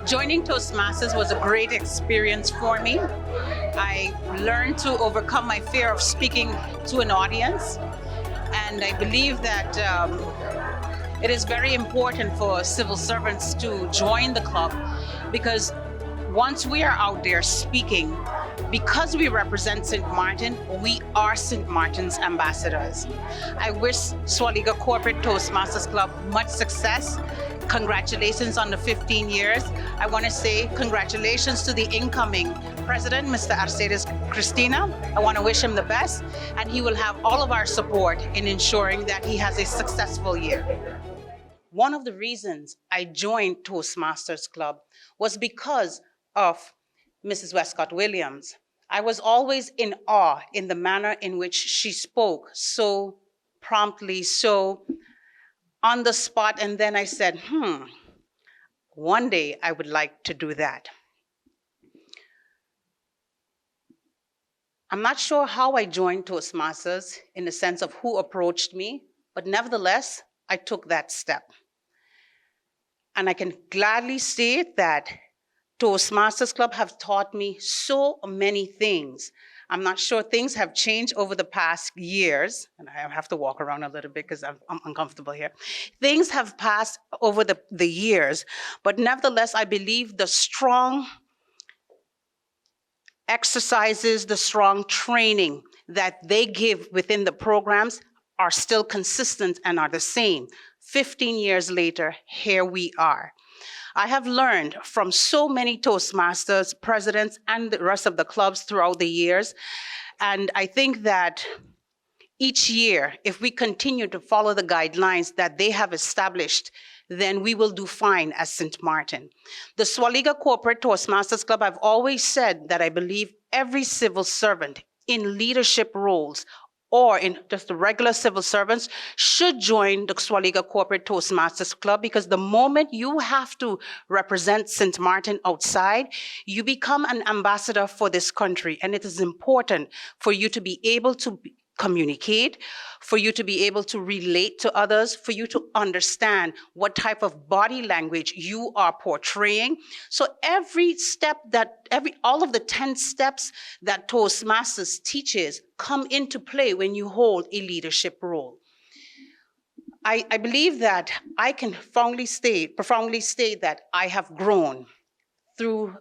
Joining Toastmasters was a great experience for me. I learned to overcome my fear of speaking to an audience, and I believe that it is very important for civil servants to join the club, because once we are out there speaking, because we represent St. Martin, we are St. Martin's ambassadors. I wish Swaliga Corporate Toastmasters Club much success. Congratulations on the 15 years. I want to say congratulations to the incoming president, Mr. Arcedes Cristina. I want to wish him the best, and he will have all of our support in ensuring that he has a successful year. One of the reasons I joined Toastmasters Club was because of Mrs. Westcott Williams. I was always in awe in the manner in which she spoke so promptly, so on the spot, and then I said, one day I would like to do that. I'm not sure how I joined Toastmasters in the sense of who approached me, but nevertheless, I took that step. And I can gladly state that Toastmasters Club have taught me so many things. I'm not sure things have changed over the past years, and I have to walk around a little bit because I'm uncomfortable here. Things have passed over the years, but nevertheless, I believe the strong exercises, the strong training that they give within the programs are still consistent and are the same. 15 years later, here we are. I have learned from so many Toastmasters presidents and the rest of the clubs throughout the years. And I think that each year, if we continue to follow the guidelines that they have established, then we will do fine as St. Martin. The Swaliga Corporate Toastmasters Club, I've always said that I believe every civil servant in leadership roles or in just the regular civil servants should join the Swaliga Corporate Toastmasters Club, because the moment you have to represent St. Martin outside, you become an ambassador for this country. And it is important for you to be able to communicate, for you to be able to relate to others, for you to understand what type of body language you are portraying. So all of the 10 steps that Toastmasters teaches come into play when you hold a leadership role. I believe that I can profoundly state that I have grown through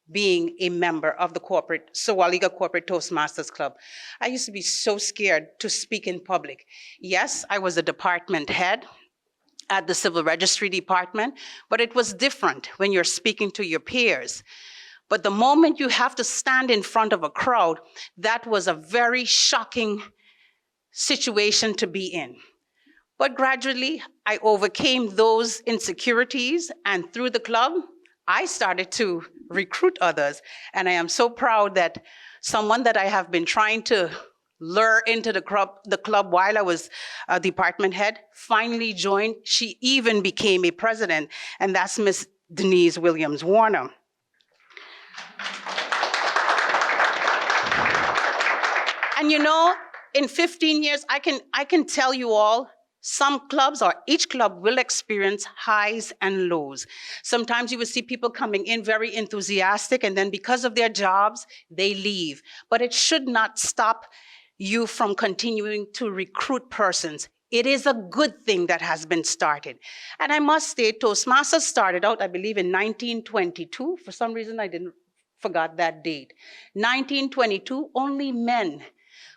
being a member of the Swaliga Corporate Toastmasters Club. I used to be so scared to speak in public. Yes, I was a department head at the Civil Registry Department, but it was different when you're speaking to your peers. But the moment you have to stand in front of a crowd, that was a very shocking situation to be in. But gradually, I overcame those insecurities, and through the club, I started to recruit others. And I am so proud that someone that I have been trying to lure into the club while I was a department head finally joined. She even became a president, and that's Miss Denise Williams Warner. And you know, in 15 years, I can tell you all, some clubs or each club will experience highs and lows. Sometimes you will see people coming in very enthusiastic, and then because of their jobs, they leave. But it should not stop you from continuing to recruit persons. It is a good thing that has been started. And I must state, Toastmasters started out, I believe, in 1922. For some reason, I forgot that date. 1922, only men.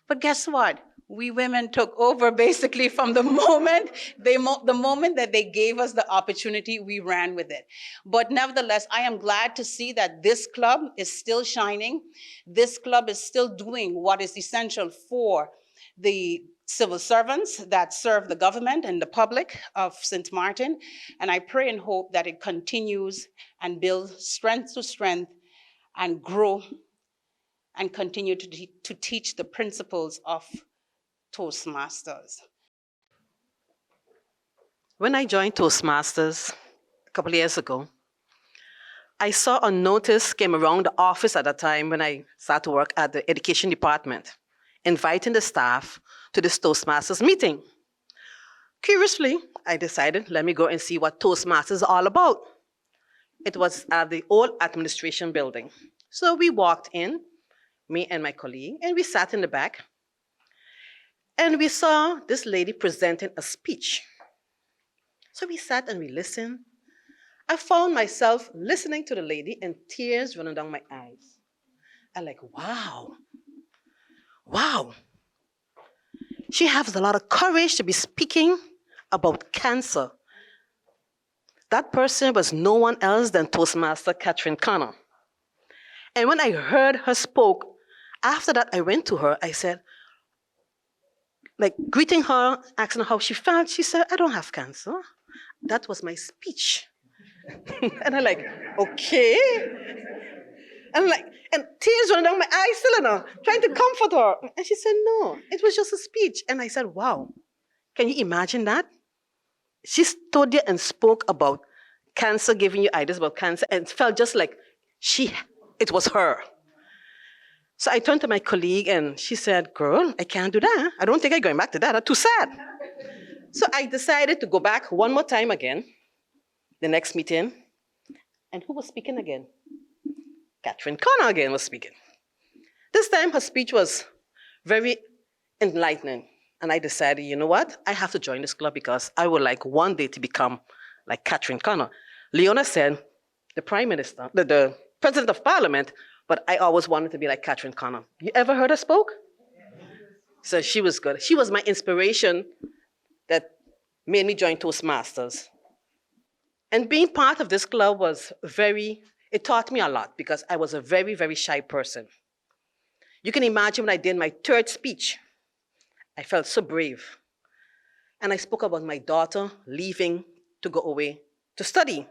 But guess what? We women took over basically from the moment that they gave us the opportunity, we ran with it. But nevertheless, I am glad to see that this club is still shining. This club is still doing what is essential for the civil servants that serve the government and the public of St. Martin. And I pray and hope that it continues and builds strength to strength and grow and continue to teach the principles of Toastmasters. When I joined Toastmasters a couple of years ago, I saw a notice came around the office at the time when I started to work at the education department, inviting the staff to this Toastmasters meeting. Curiously, I decided, let me go and see what Toastmasters is all about. It was at the old administration building. So we walked in, me and my colleague, and we sat in the back. And we saw this lady presenting a speech. So we sat and we listened. I found myself listening to the lady and tears running down my eyes. I'm like, wow, wow. She has a lot of courage to be speaking about cancer. That person was no one else than Toastmaster Catherine Connor. And when I heard her spoke, after that I went to her, I said, like greeting her, asking her how she felt, she said, I don't have cancer. That was my speech. And I'm like, okay. And I'm like, and tears running down my eyes, still in her, trying to comfort her. And she said, no, it was just a speech. And I said, wow, can you imagine that? She stood there and spoke about cancer, giving you ideas about cancer, and it felt just like it was her. So I turned to my colleague and she said, girl, I can't do that. I don't think I'm going back to that. I'm too sad. So I decided to go back one more time again, the next meeting. And who was speaking again? Catherine Connor again was speaking. This time her speech was very enlightening. And I decided, you know what? I have to join this club because I would like one day to become like Catherine Connor. Leona said, the Prime Minister, the President of Parliament, but I always wanted to be like Catherine Connor. You ever heard her spoke? So she was good. She was my inspiration that made me join Toastmasters. And being part of this club was it taught me a lot because I was a very, very shy person. You can imagine when I did my third speech, I felt so brave. And I spoke about my daughter leaving to go away to study.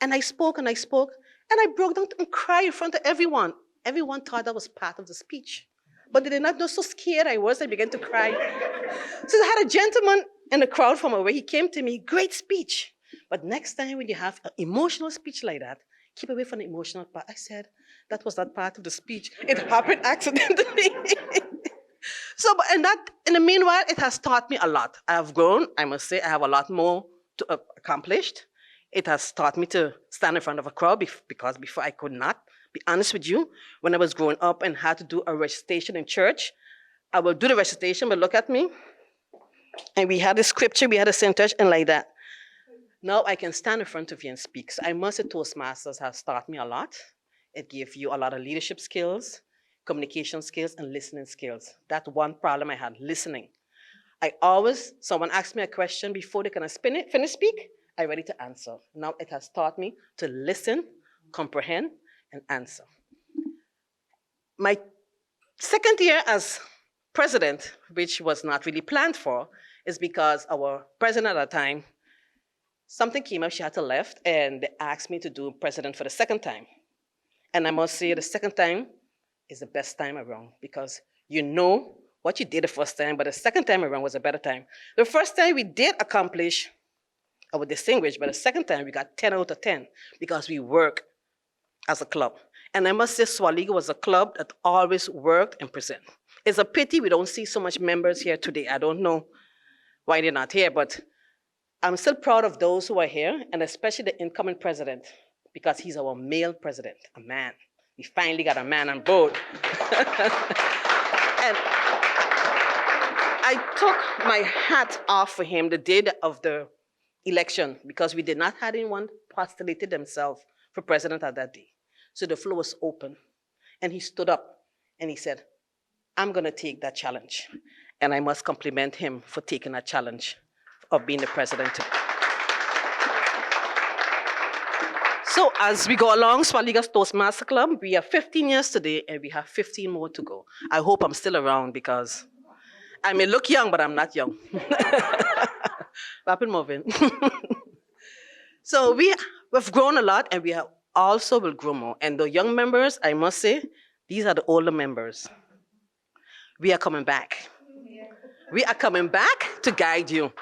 And I spoke and I spoke, and I broke down and cried in front of everyone. Everyone thought that was part of the speech. But they did not know so scared I was, I began to cry. So I had a gentleman in the crowd from away. He came to me, great speech. But next time when you have an emotional speech like that, keep away from the emotional part. I said, that was not part of the speech. It happened accidentally. So, in the meanwhile, it has taught me a lot. I have grown, I must say, I have a lot more to accomplish. It has taught me to stand in front of a crowd because before I could not. Be honest with you, when I was growing up and had to do a recitation in church, I would do the recitation, but look at me. And we had a scripture, we had a sentence, and like that. Now I can stand in front of you and speak. So I must say Toastmasters has taught me a lot. It gave you a lot of leadership skills, communication skills, and listening skills. That's one problem I had, listening. Someone asked me a question before they can finish speak, I'm ready to answer. Now it has taught me to listen, comprehend, and answer. My second year as president, which was not really planned for, is because our president at the time, something came up, she had to left, and they asked me to do president for the second time. And I must say the second time is the best time around because you know what you did the first time, but the second time around was a better time. The first time we did accomplish our distinguish, but the second time we got 10 out of 10 because we work as a club. And I must say Swaliga was a club that always worked and present. It's a pity we don't see so much members here today. I don't know why they're not here, but I'm still proud of those who are here, and especially the incoming president, because he's our male president, a man. We finally got a man on board. And I took my hat off for him the day of the election because we did not have anyone postulated themselves for president at that day. So the floor was open. And he stood up and he said, I'm going to take that challenge. And I must compliment him for taking that challenge of being the president. So as we go along, Swaliga's Toastmaster Club, we have 15 years today and we have 15 more to go. I hope I'm still around because I may look young, but I'm not young. Rapid moving. So we've grown a lot and we have also will grow more. And the young members, I must say, these are the older members. We are coming back. We are coming back to guide you.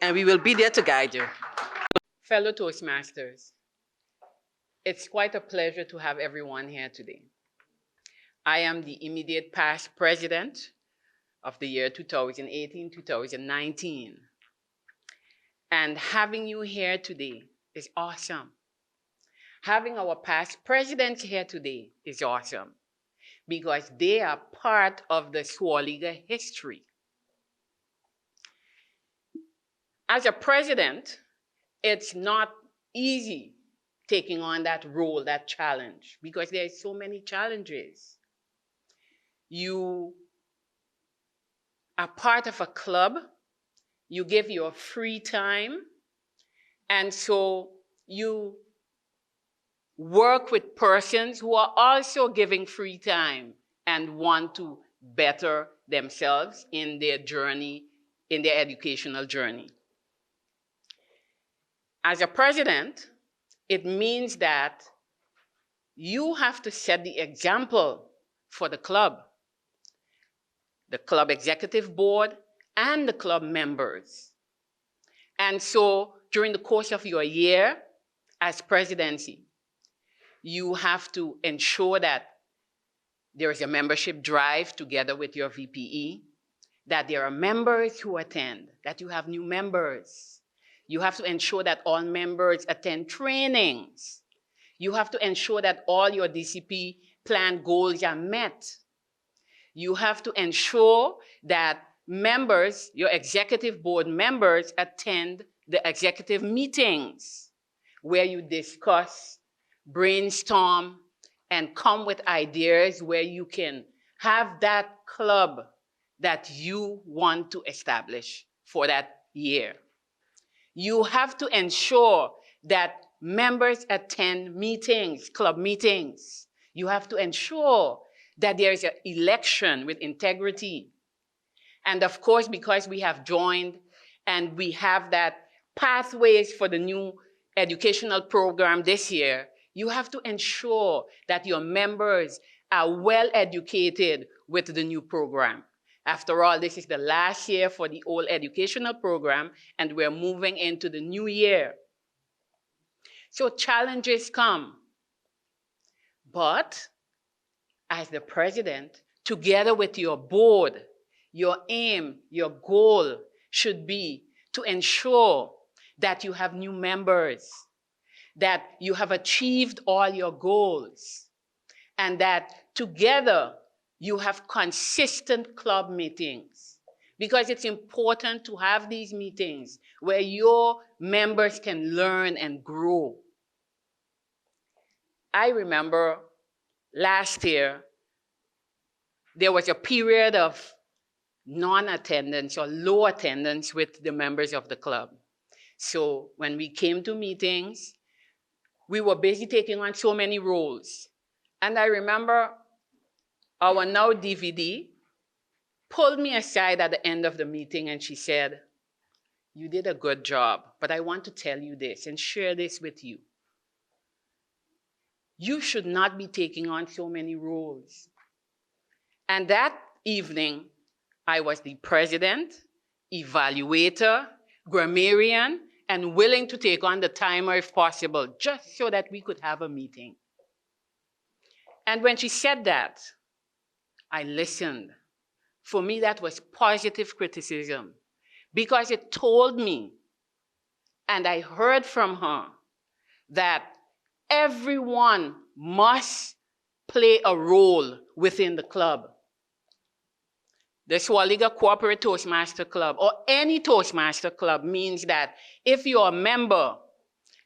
And we will be there to guide you. Fellow Toastmasters, it's quite a pleasure to have everyone here today. I am the immediate past president of the year 2018-2019. And having you here today is awesome. Having our past presidents here today is awesome because they are part of the Swaliga history. As a president, it's not easy taking on that role, that challenge, because there are so many challenges. You are part of a club, you give your free time, and so you work with persons who are also giving free time and want to better themselves in their journey, in their educational journey. As a president, it means that you have to set the example for the club executive board, and the club members. And so during the course of your year as presidency, you have to ensure that there is a membership drive together with your VPE, that there are members who attend, that you have new members. You have to ensure that all members attend trainings. You have to ensure that all your DCP plan goals are met. You have to ensure that members, your executive board members, attend the executive meetings where you discuss, brainstorm, and come with ideas where you can have that club that you want to establish for that year. You have to ensure that members attend meetings, club meetings. You have to ensure that there is an election with integrity. And of course, because we have joined and we have that pathways for the new educational program this year, you have to ensure that your members are well educated with the new program. After all, this is the last year for the old educational program, and we're moving into the new year. So challenges come. But as the president, together with your board, your aim, your goal should be to ensure that you have new members, that you have achieved all your goals, and that together you have consistent club meetings. Because it's important to have these meetings where your members can learn and grow. I remember last year, there was a period of non-attendance or low attendance with the members of the club. So when we came to meetings, we were busy taking on so many roles. And I remember our now DVD pulled me aside at the end of the meeting and she said, "You did a good job, but I want to tell you this and share this with you. You should not be taking on so many roles." And that evening, I was the president, evaluator, grammarian, and willing to take on the timer if possible, just so that we could have a meeting. And when she said that, I listened. For me, that was positive criticism because it told me, and I heard from her, that everyone must play a role within the club. The Swaliga Corporate Toastmaster Club, or any Toastmaster Club, means that if you're a member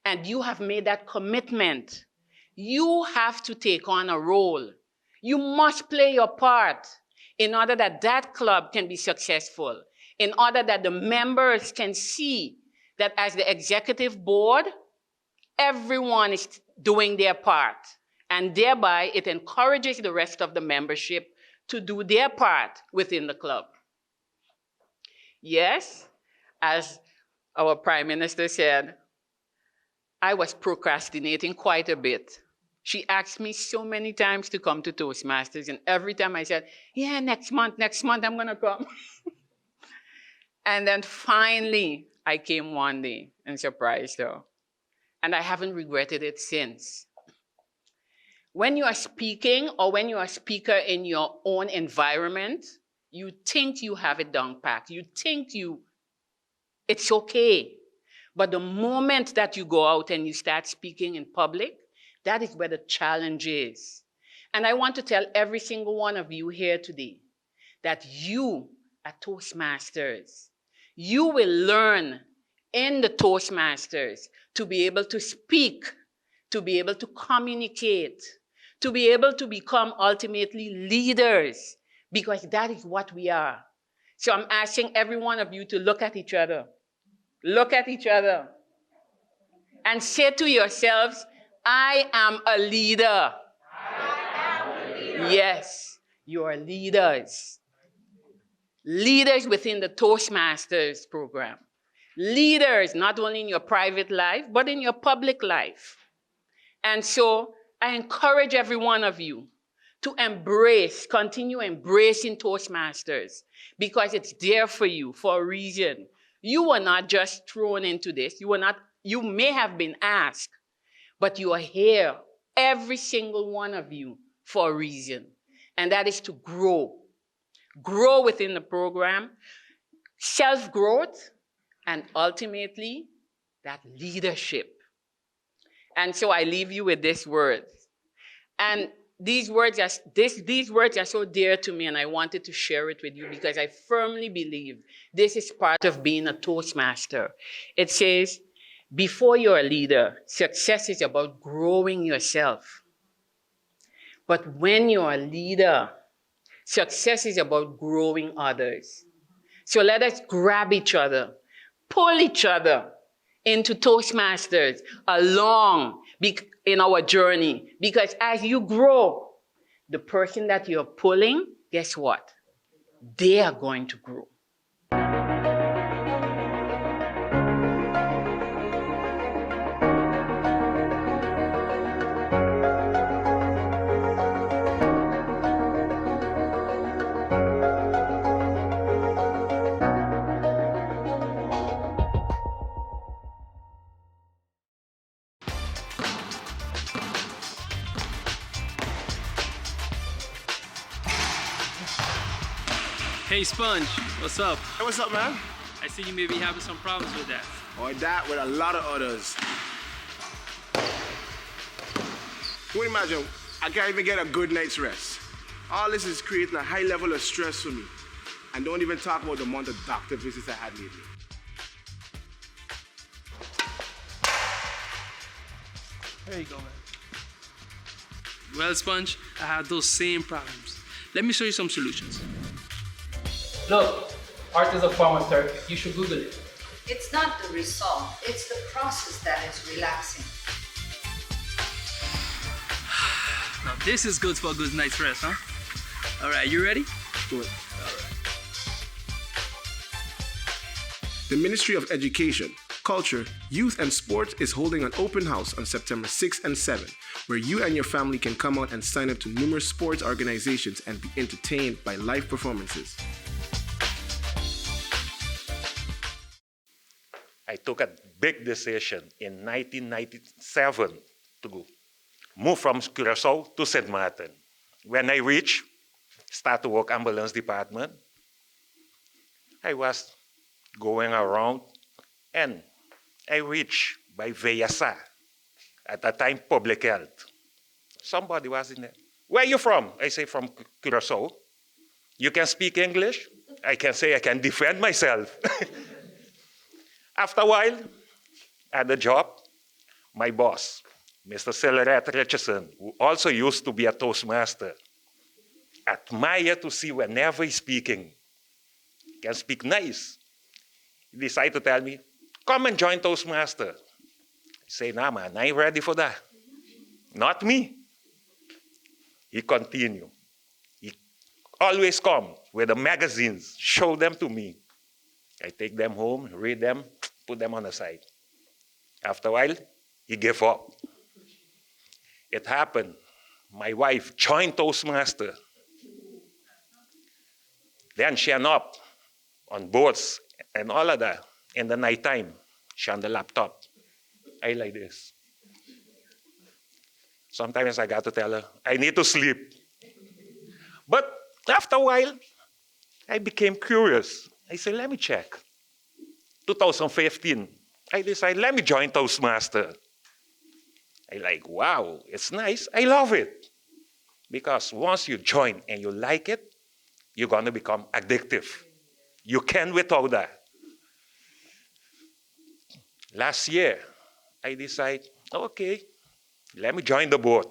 and you have made that commitment, you have to take on a role. You must play your part in order that that club can be successful, in order that the members can see that as the executive board, everyone is doing their part. And thereby, it encourages the rest of the membership to do their part within the club. Yes, as our Prime Minister said, I was procrastinating quite a bit. She asked me so many times to come to Toastmasters, and every time I said, yeah, next month, I'm gonna come. And then finally, I came one day and surprised her. And I haven't regretted it since. When you are speaking or when you are a speaker in your own environment, you think you have it down pat. You think it's okay. But the moment that you go out and you start speaking in public, that is where the challenge is. And I want to tell every single one of you here today that you are Toastmasters. You will learn in the Toastmasters to be able to speak, to be able to communicate, to be able to become ultimately leaders, because that is what we are. So I'm asking every one of you to look at each other. Look at each other and say to yourselves, I am a leader. Yes, you are leaders. Leaders within the Toastmasters program. Leaders not only in your private life, but in your public life. And so I encourage every one of you to embrace, continue embracing Toastmasters, because it's there for you for a reason. You were not just thrown into this. You may have been asked, but you are here, every single one of you, for a reason. And that is to grow. Grow within the program, self-growth, and ultimately, that leadership. And so I leave you with these words. And these words are so dear to me, and I wanted to share it with you because I firmly believe this is part of being a Toastmaster. It says, before you're a leader, success is about growing yourself. But when you're a leader, success is about growing others. So let us grab each other, pull each other into Toastmasters along in our journey. Because as you grow, the person that you're pulling, guess what? They are going to grow. Hey Sponge, what's up? Hey, what's up, man? I see you may be having some problems with that. Or that with a lot of others. You can imagine, I can't even get a good night's rest. All this is creating a high level of stress for me. And don't even talk about the amount of doctor visits I had lately. There you go, man. Well, Sponge, I had those same problems. Let me show you some solutions. Look, art is a form of therapy. You should Google it. It's not the result, it's the process that is relaxing. Now this is good for a good night's rest, huh? All right, you ready? Do it. The Ministry of Education, Culture, Youth and Sport is holding an open house on September 6th and 7th, where you and your family can come out and sign up to numerous sports organizations and be entertained by live performances. I took a big decision in 1997 to move from Curacao to St. Martin. When I reached, start to work ambulance department, I was going around and I reached by VSA, at that time public health. Somebody was in there. Where are you from? I say from Curacao. You can speak English? I can say I can defend myself. After a while, at the job, my boss, Mr. Celeret Richardson, who also used to be a Toastmaster, admired to see whenever he's speaking, he can speak nice. He decided to tell me, come and join Toastmaster. I say, nah, man, I ain't ready for that. Not me. He continued. He always come with the magazines, show them to me. I take them home, read them, put them on the side. After a while, he gave up. It happened. My wife joined Toastmaster. Then she ended up on boards and all of that. In the nighttime, she on the laptop. I like this. Sometimes I got to tell her, I need to sleep. But after a while, I became curious. I said, let me check. 2015, I decided, let me join Toastmaster. I like, wow, it's nice. I love it. Because once you join and you like it, you're going to become addictive. You can't without that. Last year, I decided, okay, let me join the board.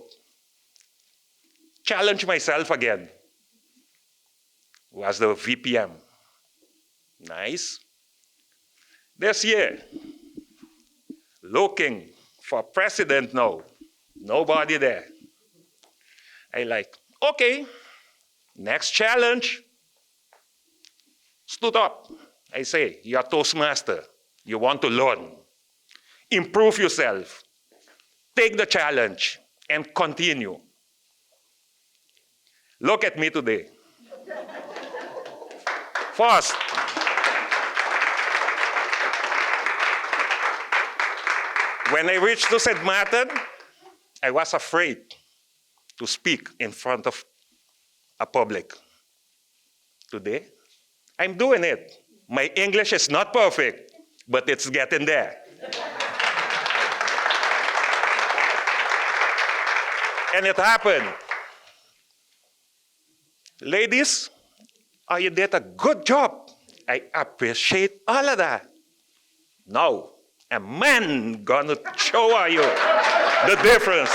Challenge myself again. Was the VPM. Nice. This year, looking for president now. Nobody there. I like, okay, next challenge. Stood up. I say, you're Toastmaster. You want to learn. Improve yourself. Take the challenge and continue. Look at me today. First, when I reached to St. Martin, I was afraid to speak in front of a public. Today, I'm doing it. My English is not perfect, but it's getting there. And it happened. Ladies, you did a good job. I appreciate all of that. Now, a man gonna show you the difference.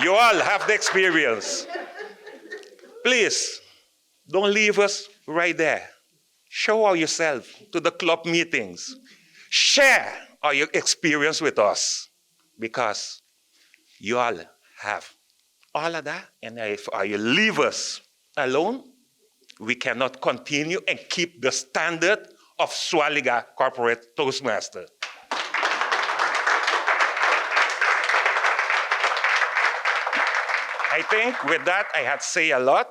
You all have the experience. Please, don't leave us right there. Show yourself to the club meetings. Share all your experience with us. Because you all have all of that. And if you leave us alone, we cannot continue and keep the standard of Swaliga Corporate Toastmaster. I think with that, I had say a lot.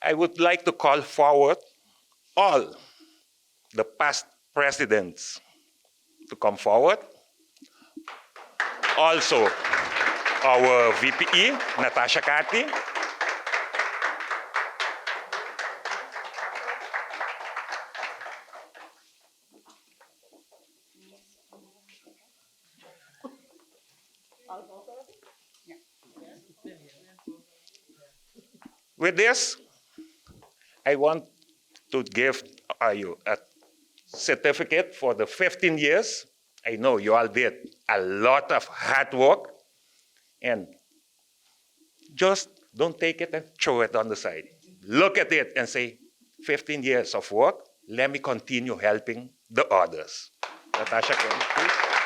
I would like to call forward all the past presidents to come forward. Also, our VPE, Natasha Kati. With this, I want to give you a certificate for the 15 years. I know you all did a lot of hard work, and just don't take it and throw it on the side. Look at it and say, 15 years of work, let me continue helping the others. Natasha, please.